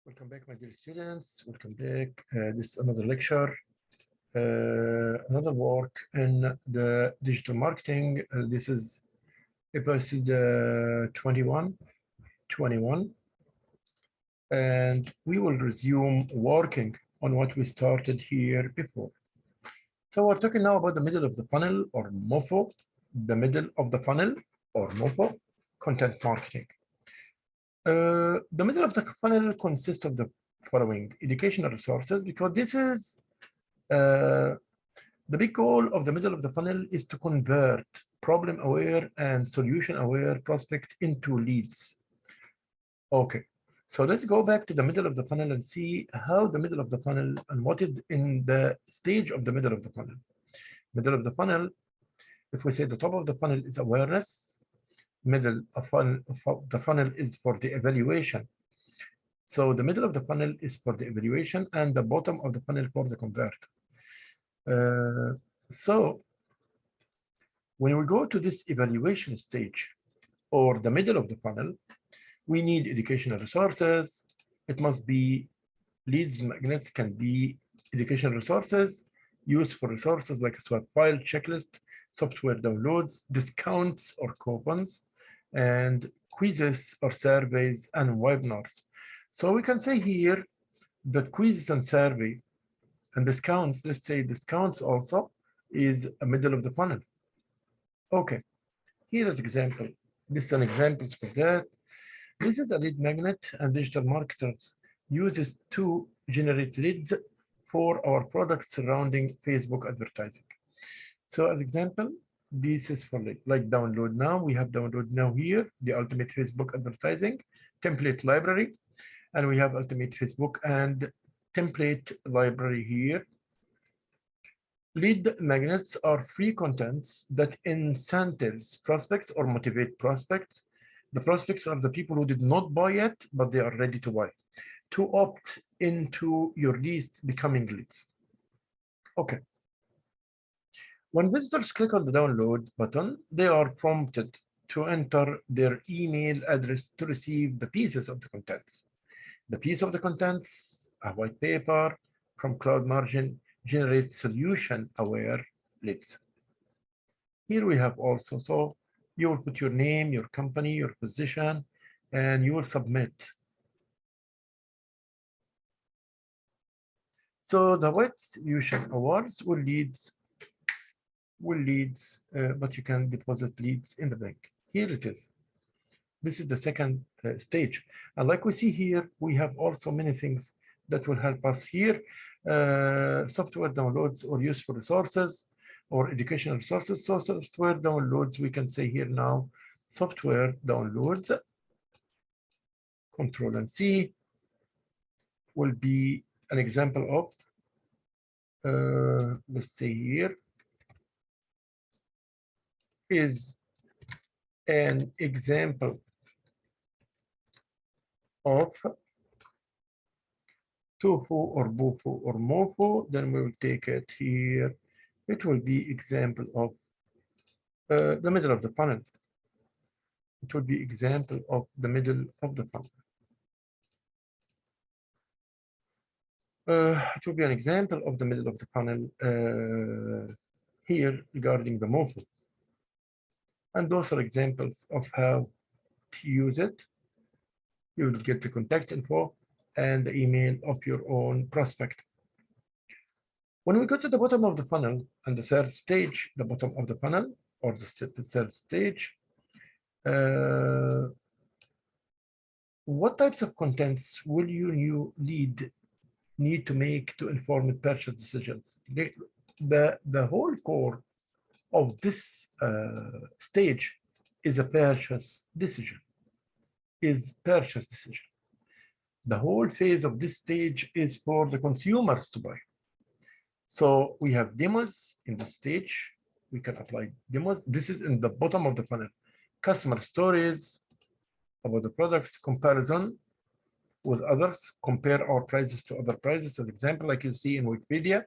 Welcome back, my dear students. Welcome back. This is another lecture, another work in the digital marketing. This is episode 21, and we will resume working on what we started here before. So we're talking now about the middle of the funnel or MOFO, the middle of the funnel or MOFO, content marketing. The middle of the funnel consists of the following educational resources, because this is the big goal of the middle of the funnel is to convert problem-aware and solution-aware prospect into leads. Okay, so let's go back to the middle of the funnel and see how the middle of the funnel and what is in the stage of the middle of the funnel. Middle of the funnel, if we say the top of the funnel is awareness, middle of the funnel is for the evaluation. So the middle of the funnel is for the evaluation and the bottom of the funnel for the convert. So when we go to this evaluation stage or the middle of the funnel, we need educational resources. It must be leads magnets, can be educational resources, useful resources like a swap file checklist, software downloads, discounts or coupons, and quizzes or surveys and webinars. So we can say here that quizzes and survey and discounts, let's say discounts also is a middle of the funnel. Okay, here is example. This is an example for that. This is a lead magnet and digital marketers uses to generate leads for our products surrounding Facebook advertising. So as example, this is for like download now. We have download now here, the ultimate Facebook advertising template library, and we have ultimate Facebook and template library here. Lead magnets are free contents that incentives prospects or motivate prospects. The prospects are the people who did not buy yet, but they are ready to buy, to opt into your leads becoming leads. Okay. When visitors click on the download button, they are prompted to enter their email address to receive the pieces of the contents. The piece of the contents, a white paper from Cloud Margin, generates solution-aware leads. Here we have also, so you will put your name, your company, your position, and you will submit. So the white solution awards will leads, but you can deposit leads in the bank. Here it is. This is the second stage. And like we see here, we have also many things that will help us here. Software downloads or useful resources or educational resources. So software downloads, we can say here now, software downloads, Control and C will be an example of, let's say here, is an example of tofu or bufu or mofo. Then we will take it here. It will be example of the middle of the funnel. It will be example of the middle of the funnel. It will be an example of the middle of the funnel here regarding the mofo. And those are examples of how to use it. You will get the contact info and the email of your own prospect. When we go to the bottom of the funnel and the third stage, the bottom of the funnel or the third stage, what types of contents will you need to make to informed purchase decisions? The whole core of this stage is a purchase decision. The whole phase of this stage is for the consumers to buy. So we have demos in the stage. We can apply demos. This is in the bottom of the funnel. Customer stories about the products, comparison with others, compare our prices to other prices. As example, like you see in Wikipedia,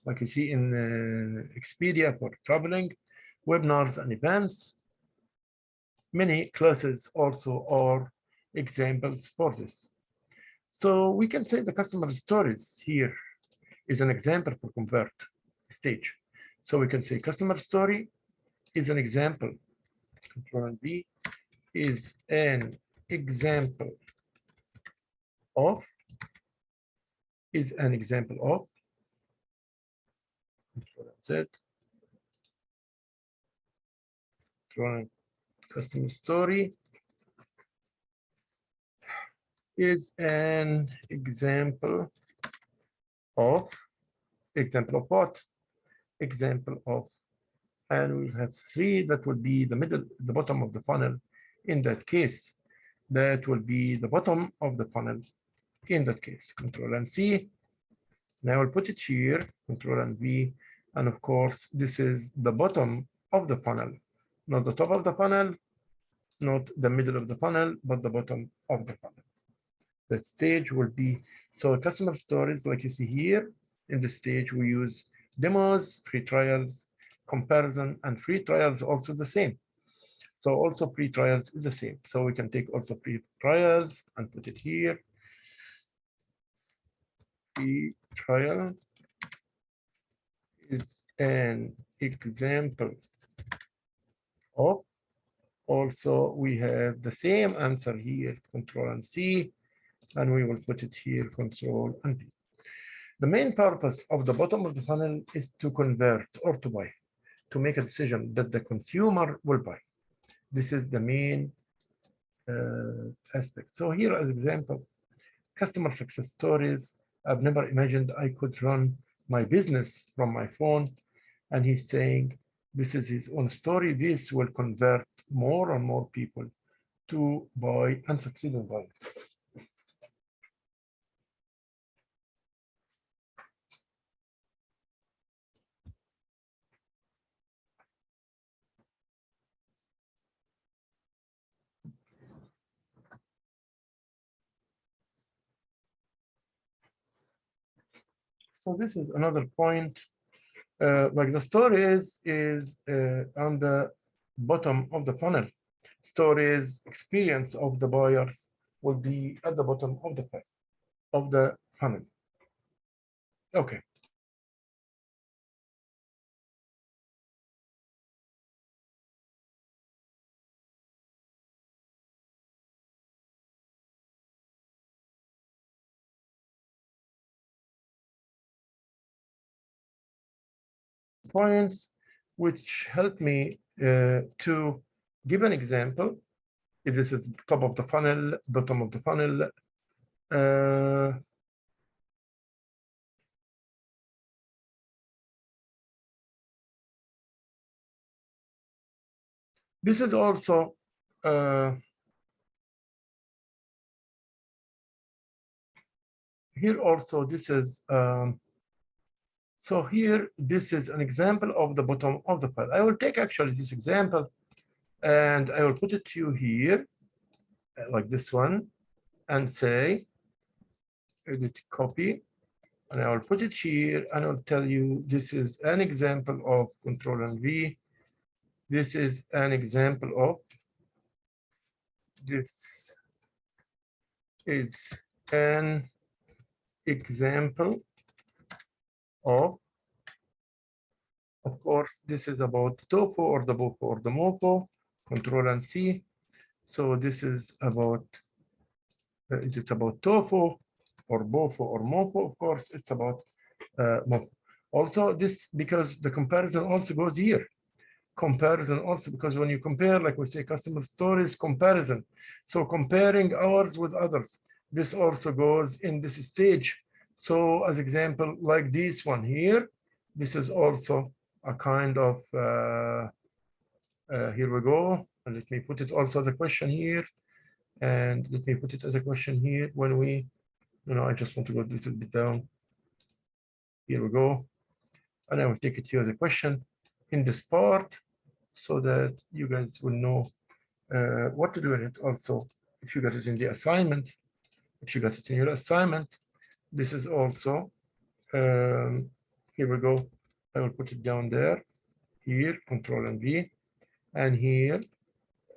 like you see in Expedia for traveling, webinars and events. Many classes also are examples for this. So we can say the customer stories here is an example for convert stage. So we can say customer story is an example. Control and V is an example of Control and Z. Control customer story is an example of what? Example of, and we have three that will be the bottom of the funnel. In that case, that will be the bottom of the funnel. In that case, Control and C. Now I'll put it here, Control and V, and of course, this is the bottom of the funnel, not the top of the funnel, not the middle of the funnel, but the bottom of the funnel. That stage will be, so customer stories, like you see here, in this stage, we use demos, free trials, comparison, and free trials also the same. So also free trials is the same. So we can take also free trials and put it here. Free trial is an example of, also we have the same answer here, Control and C, and we will put it here, Control and V. The main purpose of the bottom of the funnel is to convert or to buy, to make a decision that the consumer will buy. This is the main aspect. So here as example, customer success stories. I've never imagined I could run my business from my phone. And he's saying, this is his own story. This will convert more and more people to buy and succeed in buying. So this is another point. Like the stories is on the bottom of the funnel. Stories, experience of the buyers will be at the bottom of the funnel. Okay. Points which help me to give an example. This is top of the funnel, bottom of the funnel. This is also here also this is so here this is an example of the bottom of the file. I will take actually this example and I will put it to you here like this one and say edit copy, and I will put it here and I will tell you this is an example of Control and V. This is an example of, this is an example of course, this is about TOFO or the BOFO or the MOFO, Control and C. So this is about, is it about TOFO or BOFO or MOFO? Of course, it's about MOFO. Also this, because the comparison also goes here. Comparison also, because when you compare, like we say, customer stories, comparison. So comparing ours with others, this also goes in this stage. So as example, like this one here, this is also a kind of, here we go. And let me put it also as a question here. And let me put it as a question here when we, I just want to go a little bit down. Here we go. And I will take it here as a question in this part so that you guys will know what to do in it. Also, if you got it in the assignment, if you got it in your assignment, this is also, here we go. I will put it down there, here, Control and V. And here,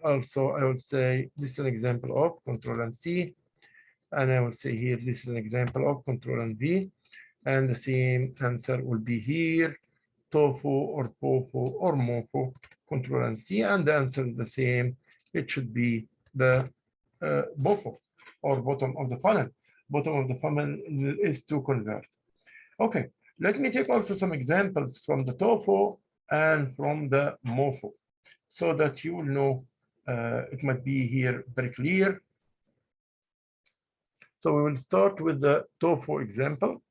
also, I would say this is an example of Control and C. And I will say here, this is an example of Control and V. And the same answer will be here, tofu or tofu or mofo, Control and C. And the answer is the same. It should be the bofo or bottom of the funnel. Bottom of the funnel is to convert. Okay, let me take also some examples from the tofu and from the mofo so that you will know it might be here very clear. So we will start with the tofu example,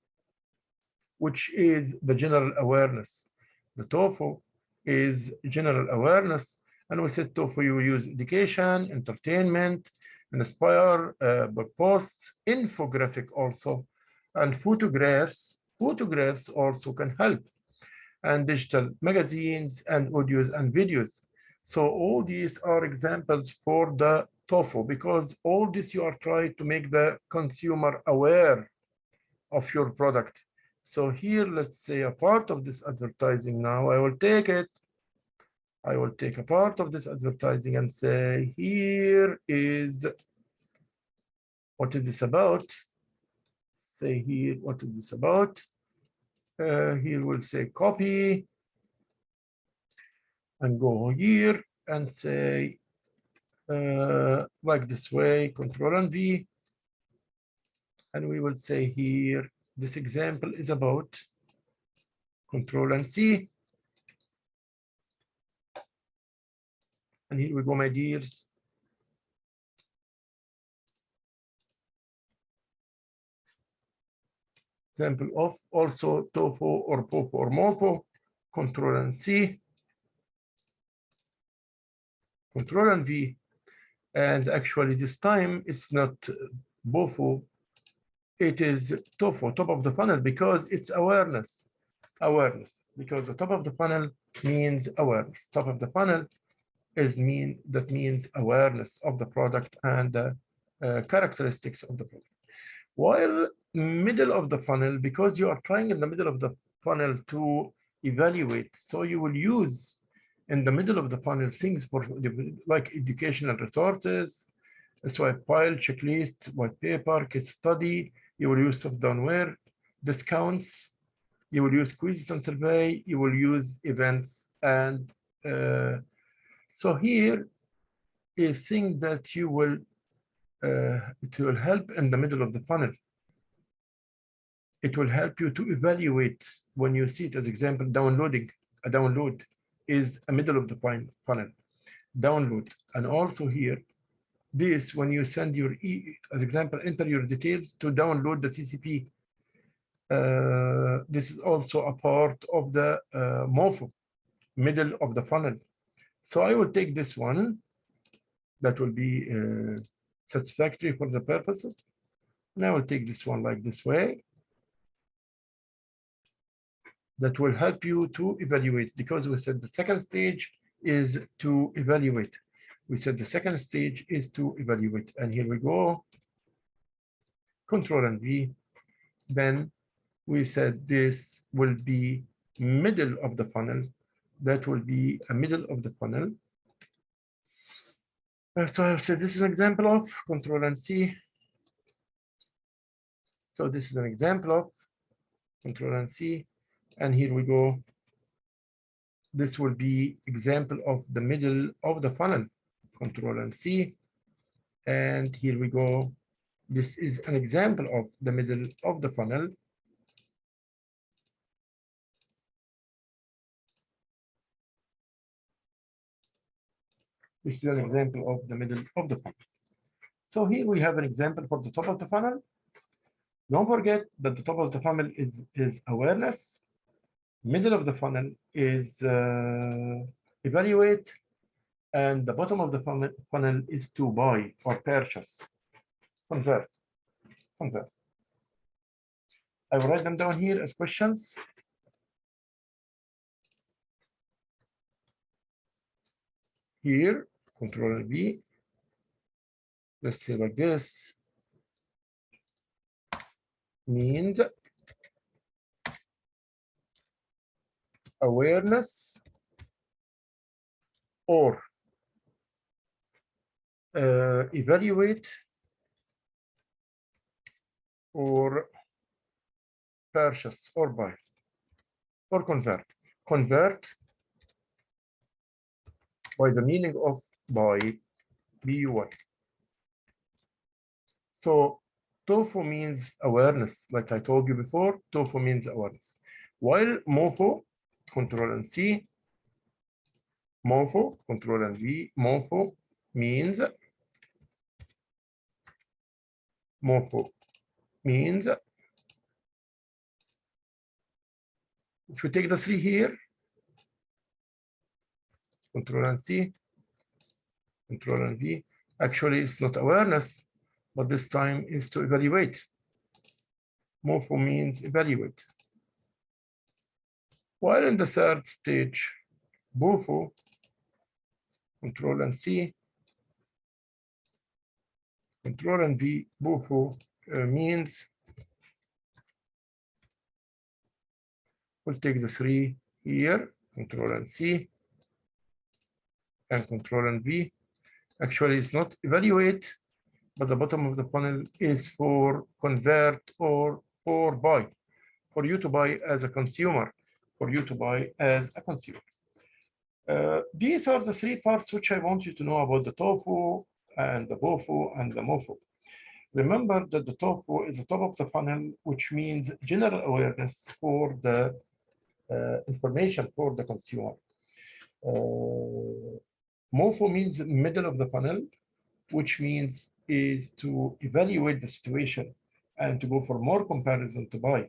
which is the general awareness. The TOEFL is general awareness. And we said TOEFL, you use education, entertainment, inspire, blog posts, infographic also, and photographs. Photographs also can help, and digital magazines and audios and videos. So all these are examples for the TOEFL, because all this you are trying to make the consumer aware of your product. So here, let's say a part of this advertising now, I will take it. I will take a part of this advertising and say, here is, what is this about? Say here, what is this about? Here we'll say copy and go here and say, like this way, Control and V. And we will say here, this example is about Control and C. And here we go, my dears. Example of also tofu or pofo or mofo, Control and C, Control and V. And actually this time it's not bofo, it is tofu, top of the funnel, because it's awareness. Awareness, because the top of the funnel means awareness. Top of the funnel means awareness of the product and the characteristics of the product. While middle of the funnel, because you are trying in the middle of the funnel to evaluate, so you will use in the middle of the funnel things for like educational resources, swipe file, checklist, white paper, case study. You will use software, discounts. You will use quizzes and survey. You will use events, and so here a thing that you will it will help in the middle of the funnel. It will help you to evaluate when you see it. As example, downloading. A download is a middle of the funnel. Download. And also here, this when you send your as example, enter your details to download the TCP. This is also a part of the MOFO, middle of the funnel. So I will take this one that will be satisfactory for the purposes. And I will take this one like this way. That will help you to evaluate, because we said the second stage is to evaluate. We said the second stage is to evaluate. And here we go. Control and V. Then we said this will be middle of the funnel. That will be a middle of the funnel. So I'll say this is an example of Control and C. So this is an example of Control and C. And here we go. This will be example of the middle of the funnel, Control and C. And here we go. This is an example of the middle of the funnel. This is an example of the middle of the funnel. So here we have an example for the top of the funnel. Don't forget that the top of the funnel is awareness. Middle of the funnel is evaluate. And the bottom of the funnel is to buy or purchase. Convert. Convert. I will write them down here as questions. Here, Control V. Let's say like this. Means awareness or evaluate or purchase or buy or convert. Convert by the meaning of buy, B-U-Y. So TOEFL means awareness, like I told you before, TOEFL means awareness. While MOFO, Control and C, MOFO, Control and V, MOFO means if you take the 3 here, Control and C, Control and V, actually it's not awareness, but this time is to evaluate. MOFO means evaluate. While in the third stage, BOFO, Control and C, Control and V, BOFO means we'll take the 3 here, Control and C, and Control and V. Actually, it's not evaluate, but the bottom of the funnel is for convert or for buy, for you to buy as a consumer, for you to buy as a consumer. These are the 3 parts which I want you to know about the TOEFL and the BOFO and the MOFO. Remember that the TOEFL is the top of the funnel, which means general awareness for the information for the consumer. MOFO means middle of the funnel, which means is to evaluate the situation and to go for more comparison to buy.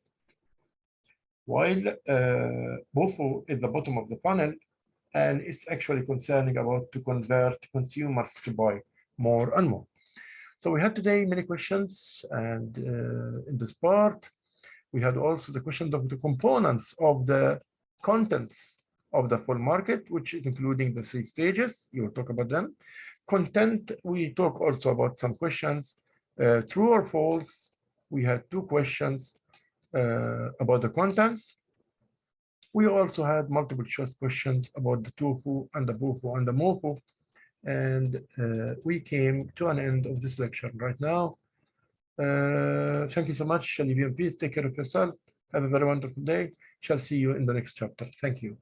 While BOFO is the bottom of the funnel, and it's actually concerning about to convert consumers to buy more and more. So we had today many questions, and in this part, we had also the question of the components of the contents of the full market, which is including the 3 stages. You will talk about them. Content, we talk also about some questions, true or false. We had 2 questions about the contents. We also had multiple choice questions about the TOEFL and the BOFO and the MOFO. And we came to an end of this lecture right now. Thank you so much. Shall you be in peace? Take care of yourself. Have a very wonderful day. Shall see you in the next chapter. Thank you.